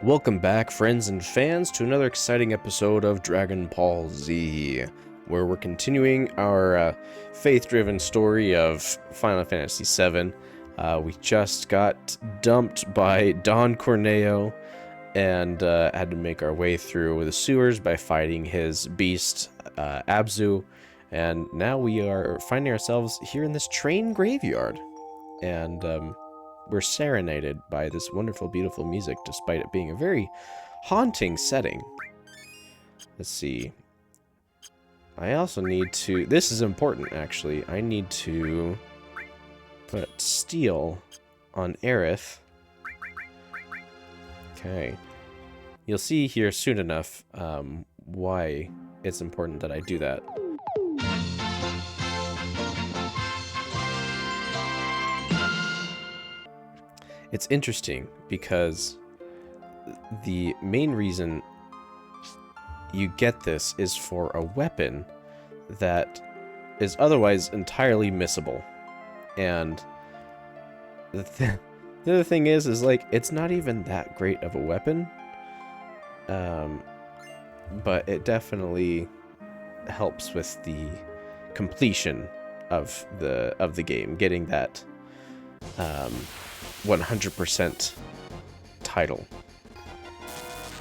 Welcome back, friends and fans, to another exciting episode of Dragon Ball Z, where we're continuing our faith-driven story of Final Fantasy VII. We just got dumped by Don Corneo and had to make our way through the sewers by fighting his beast, Abzu, and now we are finding ourselves here in this train graveyard, and we're serenaded by this wonderful, beautiful music, despite it being a very haunting setting. Let's see. I also need to... This is important, actually. I need to put steel on Aerith. Okay. You'll see here soon enough why it's important that I do that. It's interesting because the main reason you get this is for a weapon that is otherwise entirely missable. And the other thing is like, it's not even that great of a weapon. But it definitely helps with the completion of the game, getting that 100% title.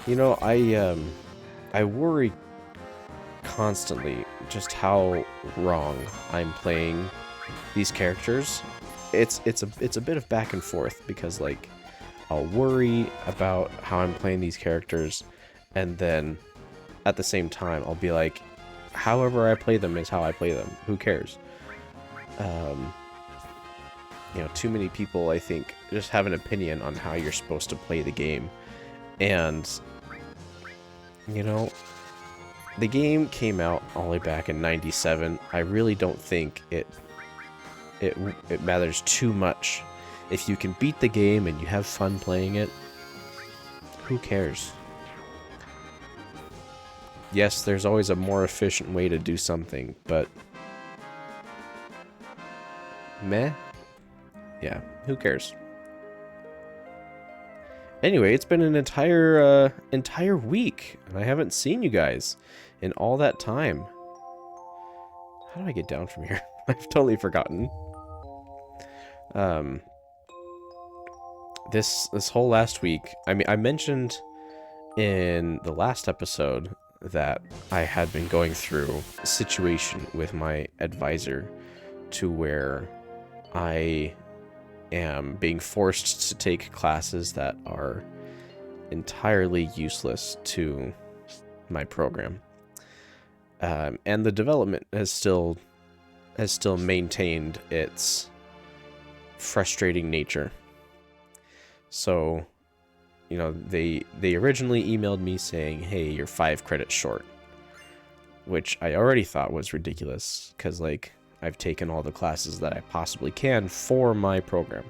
You know, I worry constantly just how wrong I'm playing these characters. It's a bit of back and forth, because like I'll worry about how I'm playing these characters, and then at the same time I'll be like, however I play them is how I play them. Who cares? You know, too many people, I think, just have an opinion on how you're supposed to play the game. And, you know, the game came out all the way back in '97. I really don't think it matters too much. If you can beat the game and you have fun playing it, who cares? Yes, there's always a more efficient way to do something, but meh? Yeah, who cares? Anyway, it's been an entire week, and I haven't seen you guys in all that time. How do I get down from here? I've totally forgotten. This whole last week, I mean, I mentioned in the last episode that I had been going through a situation with my advisor to where I am being forced to take classes that are entirely useless to my program, and the development has still maintained its frustrating nature. So, you know, they originally emailed me saying, hey, you're 5 credits short, which I already thought was ridiculous, because like I've taken all the classes that I possibly can for my program.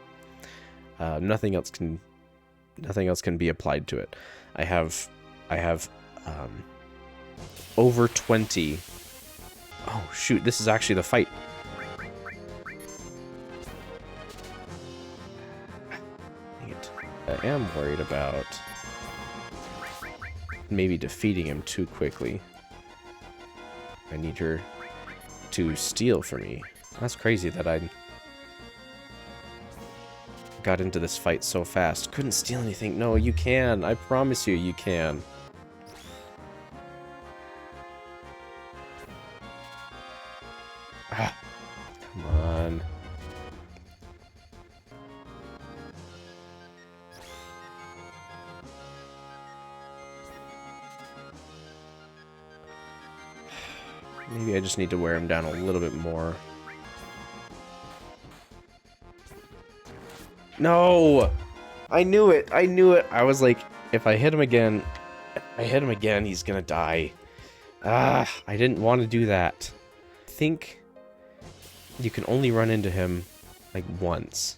Nothing else can be applied to it. I have over 20. Oh shoot! This is actually the fight. Dang it. I am worried about maybe defeating him too quickly. I need her to steal for me. That's crazy that I got into this fight so fast. Couldn't steal anything. No, you can. I promise you, you can. Ah, come on. Maybe I just need to wear him down a little bit more. No! I knew it! I knew it! I was like, if I hit him again, he's gonna die. Ah, I didn't want to do that. I think you can only run into him, like, once.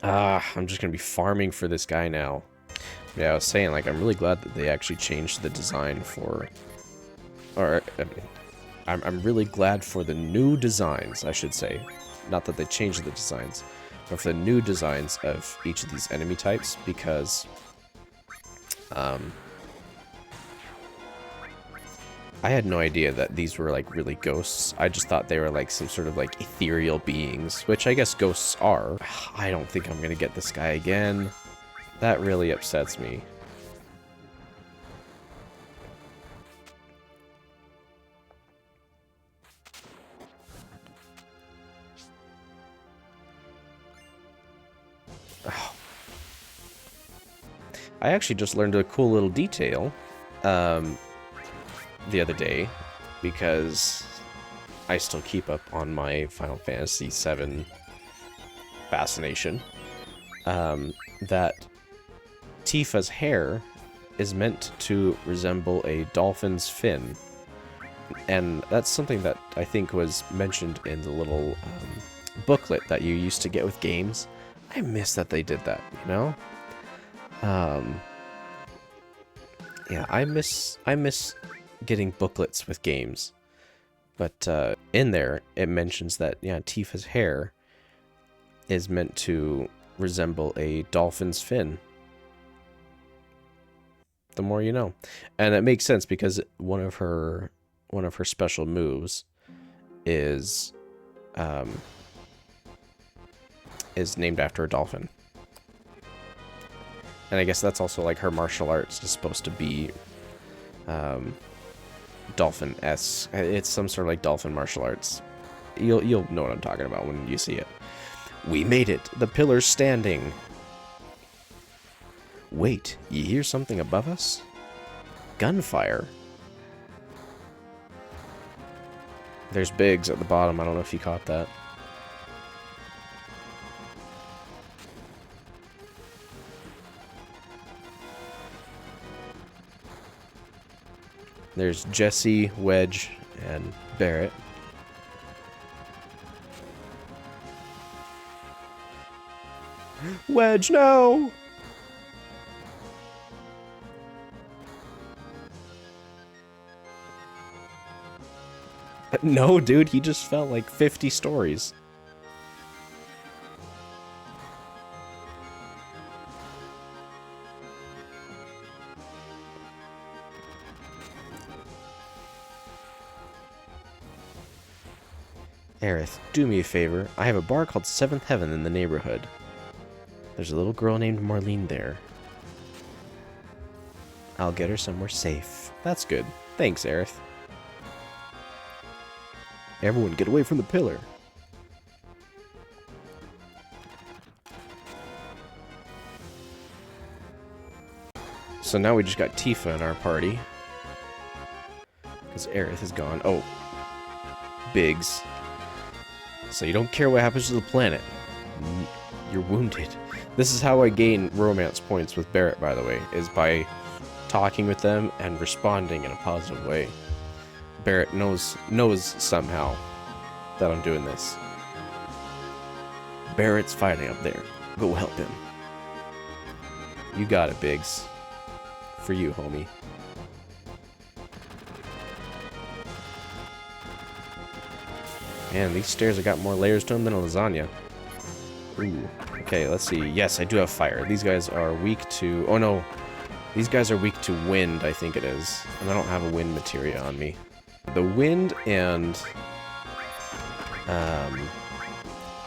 Ah, I'm just gonna be farming for this guy now. Yeah, I was saying, like, I'm really glad that they actually changed the design for Or, I'm really glad for the new designs, I should say. Not that they changed the designs, but for the new designs of each of these enemy types, because I had no idea that these were like really ghosts. I just thought they were like some sort of like ethereal beings, which I guess ghosts are. I don't think I'm gonna get this guy again. That really upsets me. Oh. I actually just learned a cool little detail the other day, because I still keep up on my Final Fantasy VII fascination, that Tifa's hair is meant to resemble a dolphin's fin. And that's something that I think was mentioned in the little booklet that you used to get with games. I miss that they did that, you know? Yeah, I miss getting booklets with games. But in there, it mentions that, yeah, Tifa's hair is meant to resemble a dolphin's fin. The more you know. And it makes sense because one of her special moves is named after a dolphin. And I guess that's also like her martial arts is supposed to be dolphin-esque. It's some sort of like dolphin martial arts. You'll know what I'm talking about when you see it. We made it. The pillar's standing. Wait, you hear something above us? Gunfire. There's Biggs at the bottom. I don't know if you caught that. There's Jesse, Wedge, and Barrett. Wedge, no! No, dude, he just fell like 50 stories. Aerith, do me a favor. I have a bar called Seventh Heaven in the neighborhood. There's a little girl named Marlene there. I'll get her somewhere safe. That's good. Thanks, Aerith. Everyone get away from the pillar. So now we just got Tifa in our party. Because Aerith is gone. Oh. Biggs. So you don't care what happens to the planet. You're wounded. This is how I gain romance points with Barrett, by the way, is by talking with them and responding in a positive way. Barrett knows somehow that I'm doing this. Barrett's fighting up there. Go help him. You got it, Biggs. For you, homie. Man, these stairs have got more layers to them than a lasagna. Ooh. Okay, let's see. Yes, I do have fire. These guys are weak to... Oh, no. These guys are weak to wind, I think it is. And I don't have a wind materia on me. The wind and...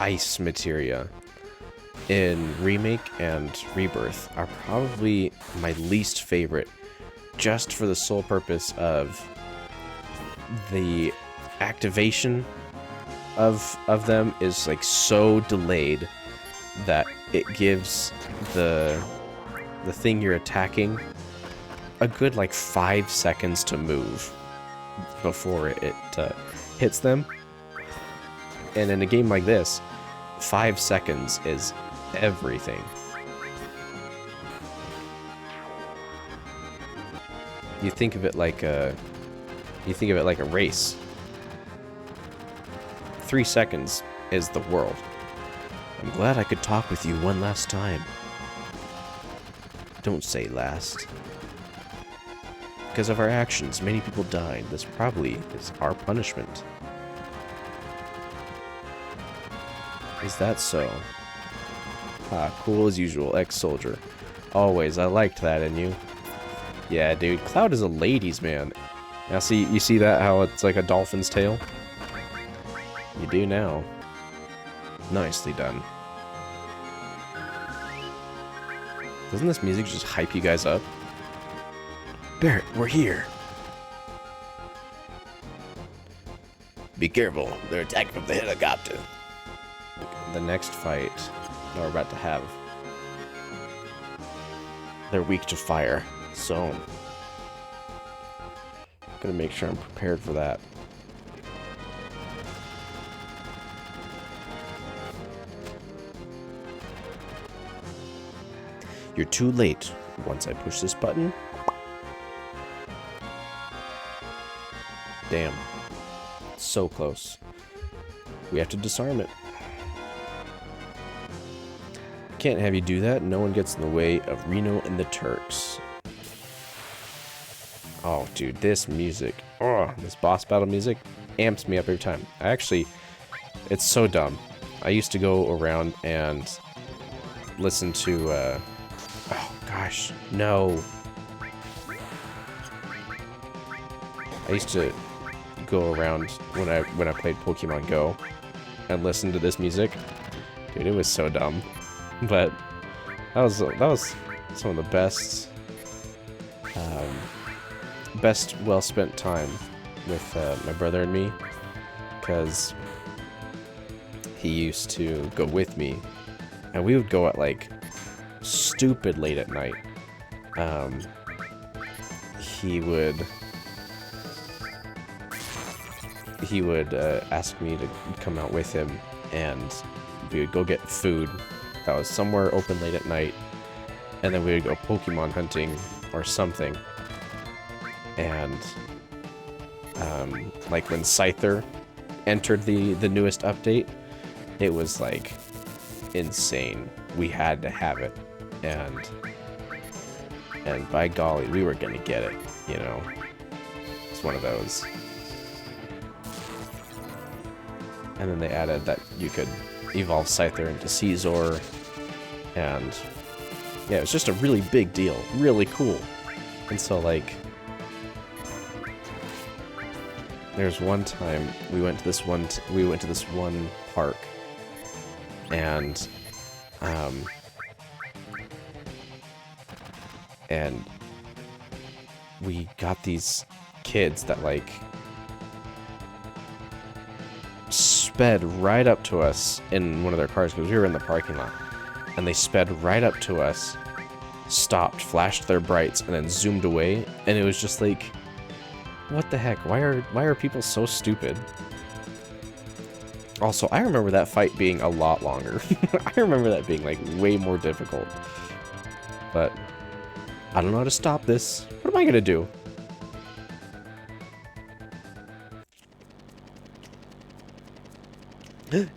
ice materia in Remake and Rebirth are probably my least favorite, just for the sole purpose of the activation of them is like so delayed that it gives the thing you're attacking a good like 5 seconds to move before it hits them. And in a game like this, 5 seconds is everything. You think of it like a race. 3 seconds is the world. I'm glad I could talk with you one last time. Don't say last. Because of our actions, many people died. This probably is our punishment. Is that so? Ah, cool as usual, ex-soldier. Always, I liked that in you. Yeah, dude, Cloud is a ladies' man. Now see, you see that, how it's like a dolphin's tail? You do now. Nicely done. Doesn't this music just hype you guys up? Barrett, we're here. Be careful, they're attacking from the helicopter. The next fight that we're about to have. They're weak to fire, so I'm gonna make sure I'm prepared for that. You're too late. Once I push this button. Damn. So close. We have to disarm it. Can't have you do that. No one gets in the way of Reno and the Turks. Oh, dude, this music. Oh, this boss battle music amps me up every time. It's so dumb. I used to go around and listen to, oh gosh, no. I used to go around when I played Pokemon Go and listen to this music. Dude, it was so dumb. But that was some of the best well spent time with my brother and me, because he used to go with me, and we would go at like stupid late at night. He would ask me to come out with him, and we would go get food that was somewhere open late at night, and then we would go Pokemon hunting or something. And like when Scyther entered the newest update, it was like insane. We had to have it, and by golly, we were gonna get it, you know. It's one of those. And then they added that you could evolve Scyther into Caesar, and yeah, it was just a really big deal, really cool. And so like, there's one time we went to this one park, and we got these kids that like sped right up to us in one of their cars, because we were in the parking lot, and they sped right up to us, stopped, flashed their brights, and then zoomed away. And it was just like, what the heck? Why are people so stupid? Also, I remember that fight being a lot longer. I remember that being like way more difficult. But I don't know how to stop this. What am I gonna do?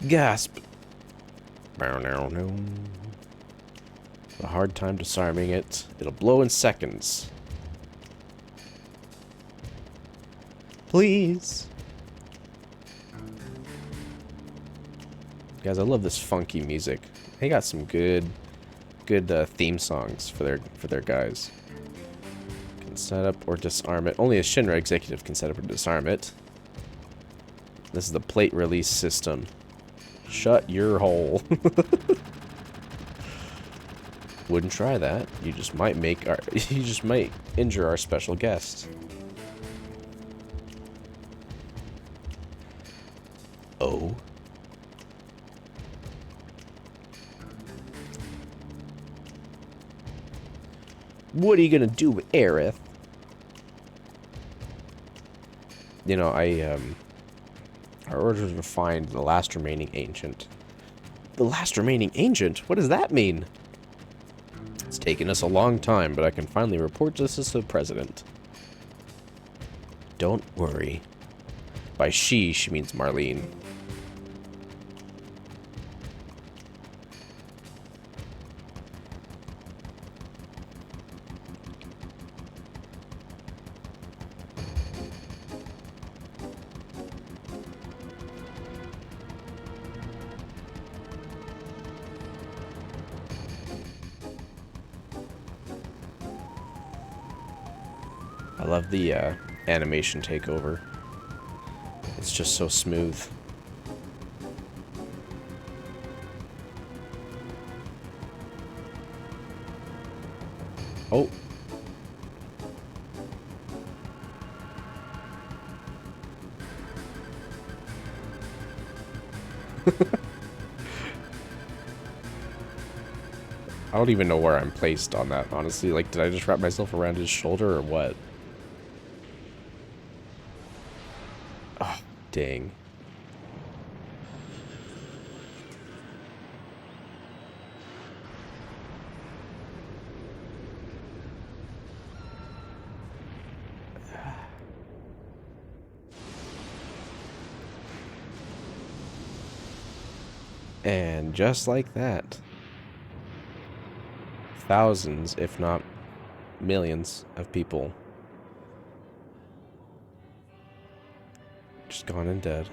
Gasp! A hard time disarming it. It'll blow in seconds. Please! Guys, I love this funky music. They got some good theme songs for their guys. Can set up or disarm it. Only a Shinra executive can set up or disarm it. This is the plate release system. Shut your hole. Wouldn't try that. You just might injure our special guest. Oh. What are you gonna do with Aerith? You know, our orders are to find the last remaining ancient. The last remaining ancient? What does that mean? It's taken us a long time, but I can finally report this to the president. Don't worry. By she means Marlene. I love the animation takeover. It's just so smooth. Oh. I don't even know where I'm placed on that, honestly. Like, did I just wrap myself around his shoulder or what? Oh, dang. And just like that, thousands, if not millions, of people just gone and dead.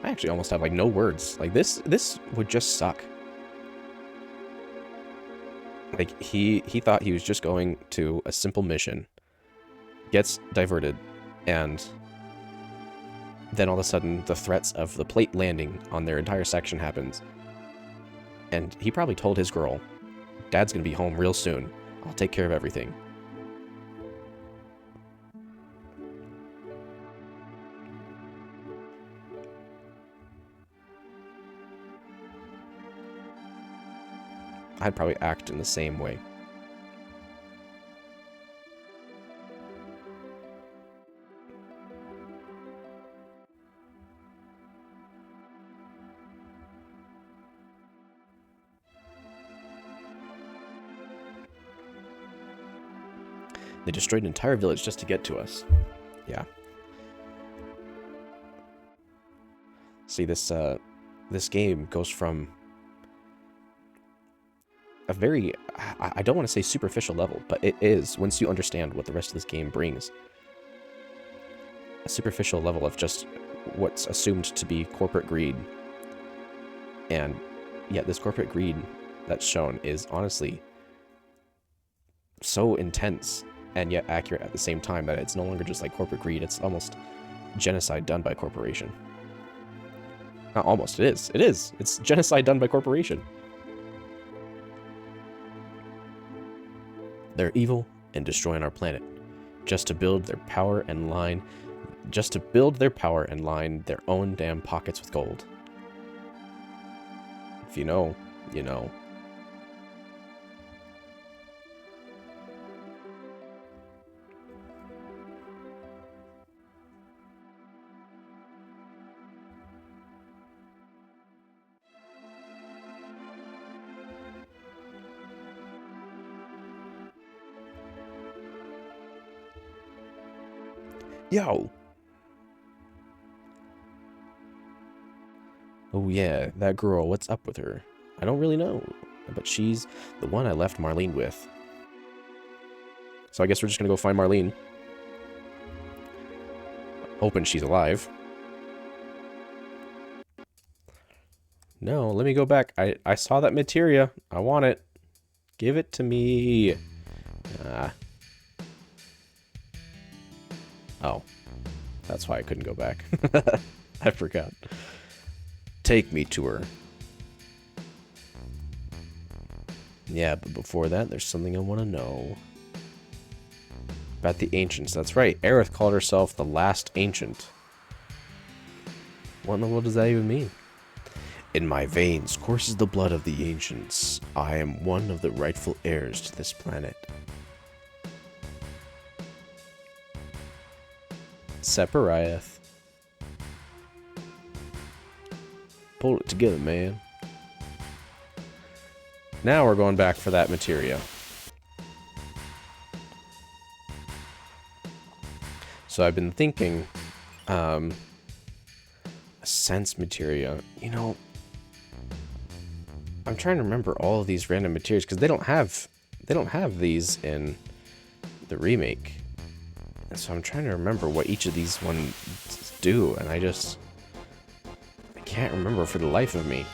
I actually almost have, like, no words. Like, this would just suck. Like, he thought he was just going to a simple mission, gets diverted, and then all of a sudden the threats of the plate landing on their entire section happens. And he probably told his girl, Dad's gonna be home real soon. I'll take care of everything. I'd probably act in the same way. They destroyed an entire village just to get to us. Yeah. See, this game goes from a very, I don't want to say superficial level, but it is, once you understand what the rest of this game brings. A superficial level of just what's assumed to be corporate greed. And yet this corporate greed that's shown is honestly so intense and yet accurate at the same time that it's no longer just like corporate greed, it's almost genocide done by corporation. Not almost, it is. It is. It's genocide done by corporation. They're evil and destroying our planet just to build their power and line their own damn pockets with gold. If you know, you know. Yo! Oh yeah, that girl, what's up with her? I don't really know, but she's the one I left Marlene with. So I guess we're just gonna go find Marlene. Hoping she's alive. No, let me go back. I saw that materia. I want it. Give it to me. Oh. That's why I couldn't go back. I forgot. Take me to her. Yeah, but before that, there's something I want to know. About the ancients. That's right. Aerith called herself the last ancient. What in the world does that even mean? In my veins courses the blood of the ancients. I am one of the rightful heirs to this planet. Separaeth. Pull it together, man. Now we're going back for that materia. So I've been thinking, sense materia. You know, I'm trying to remember all of these random materials because they don't have these in the remake. And so I'm trying to remember what each of these ones do, and I can't remember for the life of me.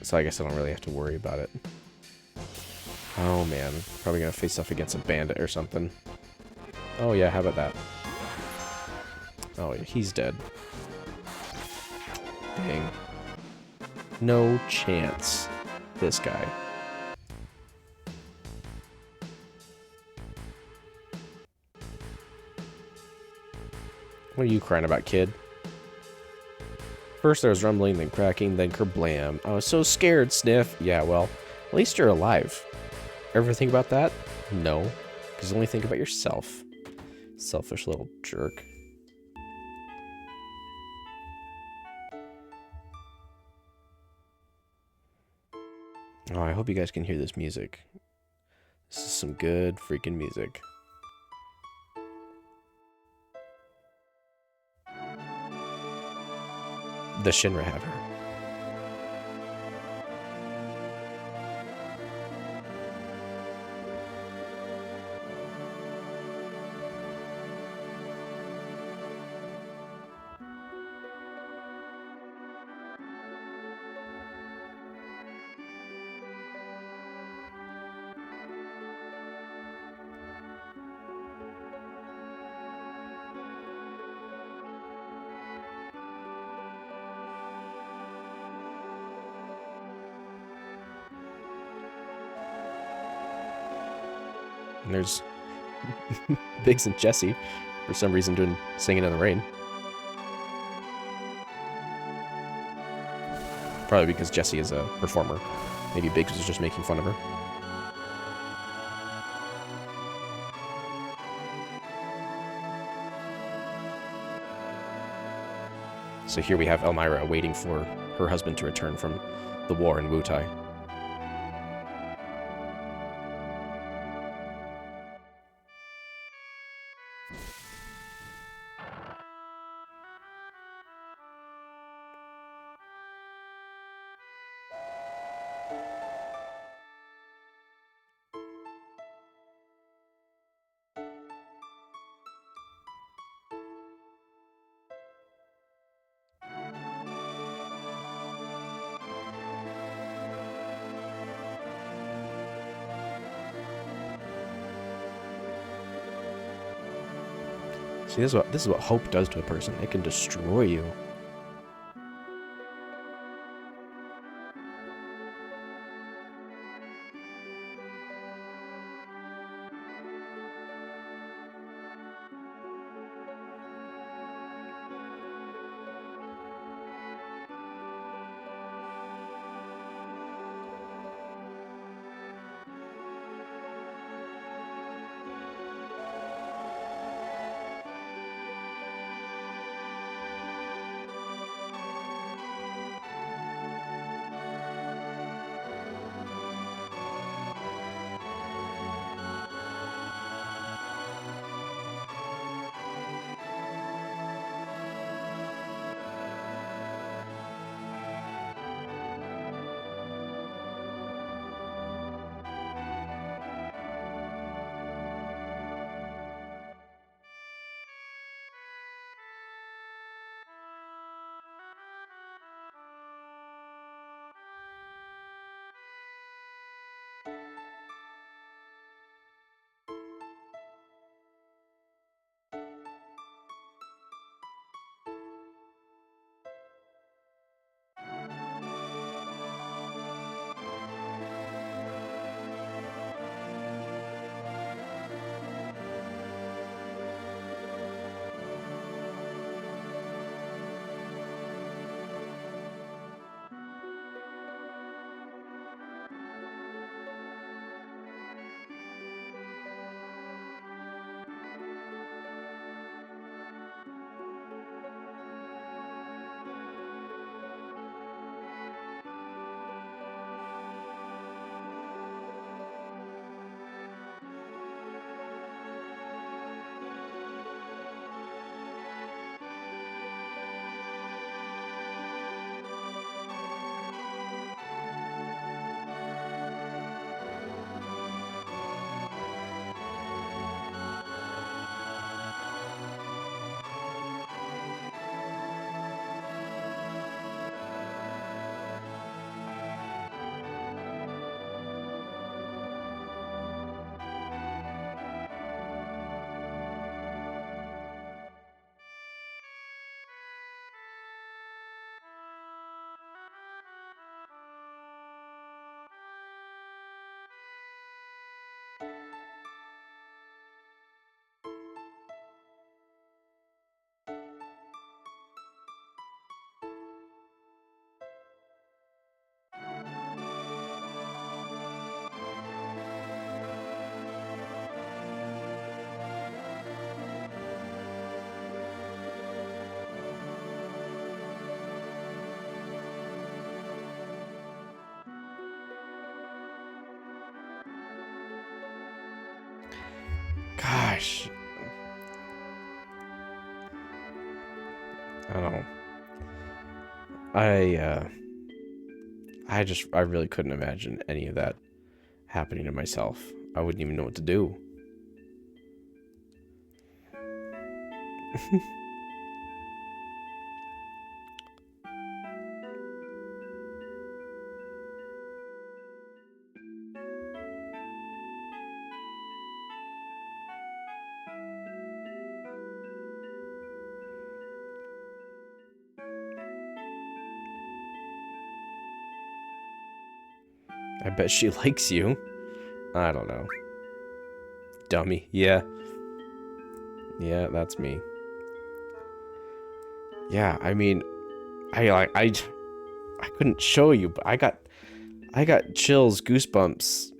So I guess I don't really have to worry about it. Oh man, probably gonna face off against a bandit or something. Oh yeah, how about that? Oh, he's dead. Dang. No chance. This guy. What are you crying about, kid? First there was rumbling, then cracking, then kerblam. I was so scared, Sniff. Yeah, well, at least you're alive. Ever think about that? No. Because only think about yourself. Selfish little jerk. Oh, I hope you guys can hear this music. This is some good freaking music. The Shinra have her. And there's Biggs and Jesse, for some reason, singing in the rain. Probably because Jesse is a performer. Maybe Biggs was just making fun of her. So here we have Elmira waiting for her husband to return from the war in Wutai. See, this is what hope does to a person. It can destroy you. Gosh. I don't know. I really couldn't imagine any of that happening to myself. I wouldn't even know what to do. I bet she likes you. I don't know. Dummy. Yeah. Yeah, that's me. Yeah, I mean, I couldn't show you, but I got chills, goosebumps,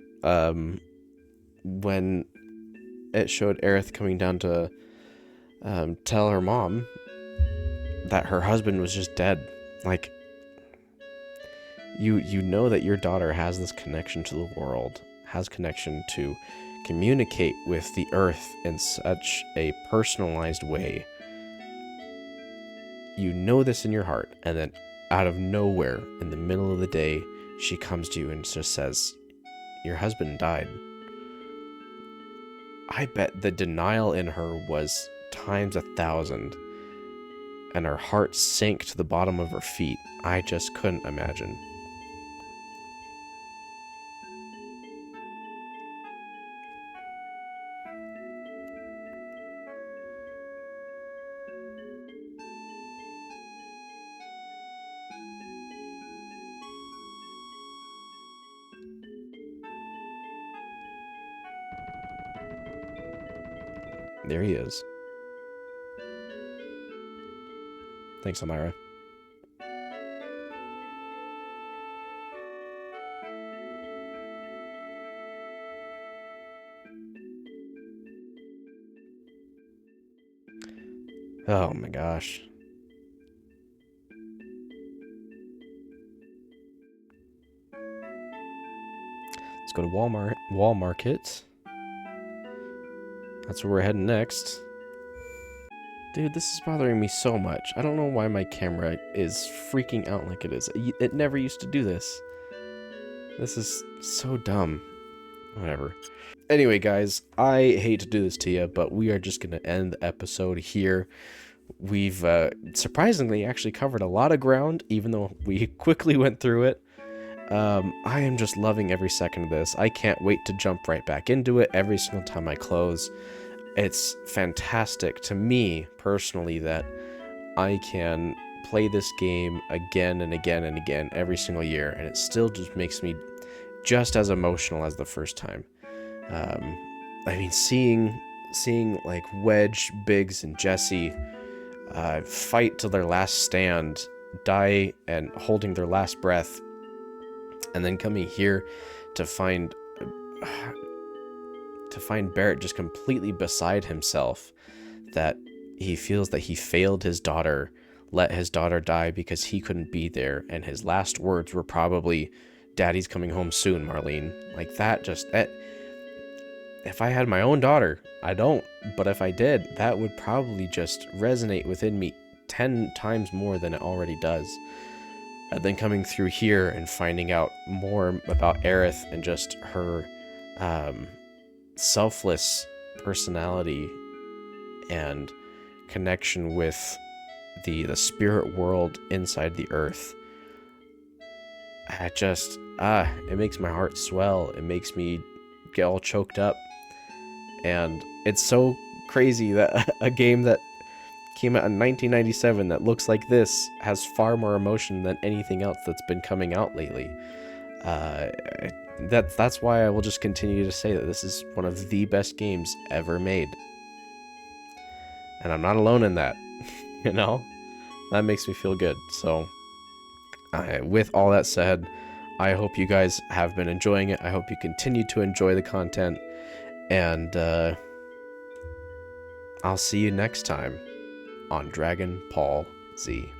when it showed Aerith coming down to tell her mom that her husband was just dead. Like, you know that your daughter has this connection to the world, has connection to communicate with the earth in such a personalized way. You know this in your heart, and then out of nowhere, in the middle of the day, she comes to you and just says, your husband died. I bet the denial in her was times 1,000, and her heart sank to the bottom of her feet. I just couldn't imagine. There he is. Thanks, Amira. Oh my gosh. Let's go to Wall Market. That's where we're heading next. Dude, this is bothering me so much. I don't know why my camera is freaking out like it is. It never used to do this. This is so dumb. Whatever. Anyway, guys, I hate to do this to you, but we are just going to end the episode here. We've surprisingly actually covered a lot of ground, even though we quickly went through it. I am just loving every second of this. I can't wait to jump right back into it every single time I close. It's fantastic to me, personally, that I can play this game again and again and again every single year, and it still just makes me just as emotional as the first time. I mean, seeing like Wedge, Biggs, and Jesse fight till their last stand, die and holding their last breath, and then coming here to find Barrett just completely beside himself, that he feels that he failed his daughter, let his daughter die because he couldn't be there, and his last words were probably, "Daddy's coming home soon, Marlene." Like that if I had my own daughter, I don't, but if I did, that would probably just resonate within me 10 times more than it already does. And then coming through here and finding out more about Aerith and just her selfless personality and connection with the spirit world inside the earth. It makes my heart swell. It makes me get all choked up. And it's so crazy that a game that came out in 1997 that looks like this has far more emotion than anything else that's been coming out lately. That's why I will just continue to say that this is one of the best games ever made. And I'm not alone in that, you know? That makes me feel good. So, with all that said, I hope you guys have been enjoying it. I hope you continue to enjoy the content. And I'll see you next time on Dragon Ball Z.